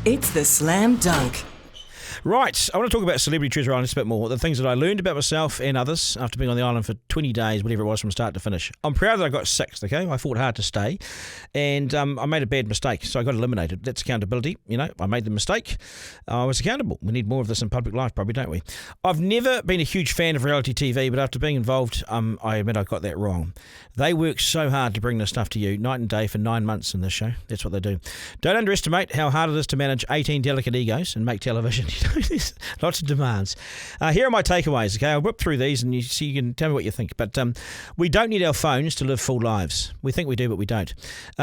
It's the Slam Dunk. Right, I want to talk about Celebrity Treasure Island just a bit more, the things that I learned about myself and others after being on the island for 20 days, whatever it was, from start to finish. I'm proud that I got 6th, okay? I fought hard to stay, and I made a bad mistake, so I got eliminated. That's accountability, I made the mistake. I was accountable. We need more of this in public life, probably, don't we? I've never been a huge fan of reality TV, but after being involved, I admit I got that wrong. They work so hard to bring this stuff to you, night and day, for 9 months in this show. That's what they do. Don't underestimate how hard it is to manage 18 delicate egos and make television. There's lots of demands. Here are my takeaways, okay? I'll whip through these and you can tell me what you think. But we don't need our phones to live full lives. We think we do, but we don't.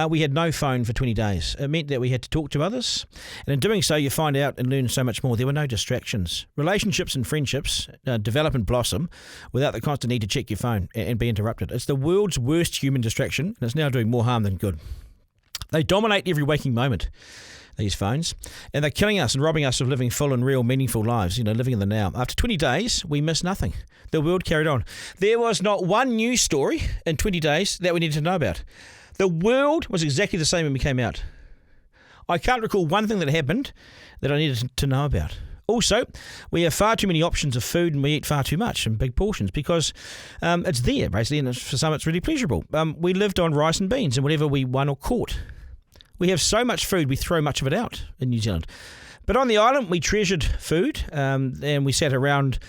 We had no phone for 20 days. It meant that we had to talk to others. And in doing so, you find out and learn so much more. There were no distractions. Relationships and friendships develop and blossom without the constant need to check your phone and be interrupted. It's the world's worst human distraction, and it's now doing more harm than good. They dominate every waking moment, these phones, and they're killing us and robbing us of living full and real, meaningful lives, living in the now. After 20 days, we missed nothing. The world carried on. There was not one news story in 20 days that we needed to know about. The world was exactly the same when we came out. I can't recall one thing that happened that I needed to know about. Also, we have far too many options of food and we eat far too much in big portions because it's there, basically, and for some it's really pleasurable. We lived on rice and beans and whatever we won or caught. We have so much food, we throw much of it out in New Zealand. But on the island, we treasured food and we sat around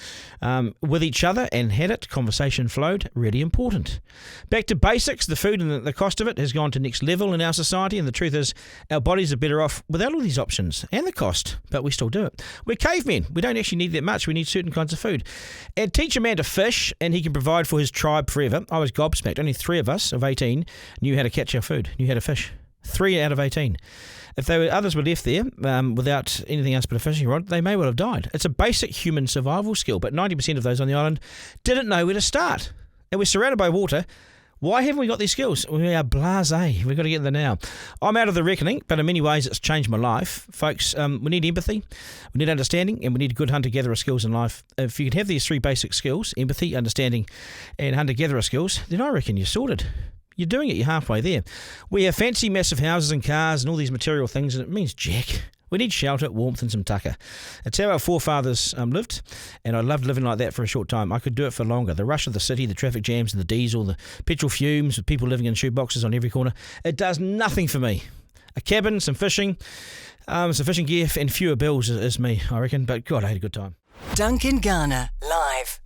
with each other and had it. Conversation flowed. Really important. Back to basics, the food and the cost of it has gone to next level in our society, and the truth is our bodies are better off without all these options and the cost, but we still do it. We're cavemen. We don't actually need that much. We need certain kinds of food. And teach a man to fish and he can provide for his tribe forever. I was gobsmacked. Only 3 of us of 18 knew how to catch our food, knew how to fish. 3 out of 18. If others were left there without anything else but a fishing rod, they may well have died. It's a basic human survival skill, but 90% of those on the island didn't know where to start. And we're surrounded by water. Why haven't we got these skills? We are blasé. We've got to get in there now. I'm out of the reckoning, but in many ways it's changed my life. Folks, we need empathy, we need understanding, and we need good hunter-gatherer skills in life. If you can have these 3 basic skills, empathy, understanding, and hunter-gatherer skills, then I reckon you're sorted. You're doing it. You're halfway there. We have fancy, massive houses and cars and all these material things, and it means jack. We need shelter, warmth, and some tucker. It's how our forefathers lived, and I loved living like that for a short time. I could do it for longer. The rush of the city, the traffic jams, and the diesel, the petrol fumes, with people living in shoeboxes on every corner, it does nothing for me. A cabin, some fishing gear, and fewer bills is me, I reckon. But God, I had a good time. Duncan, Garner, live.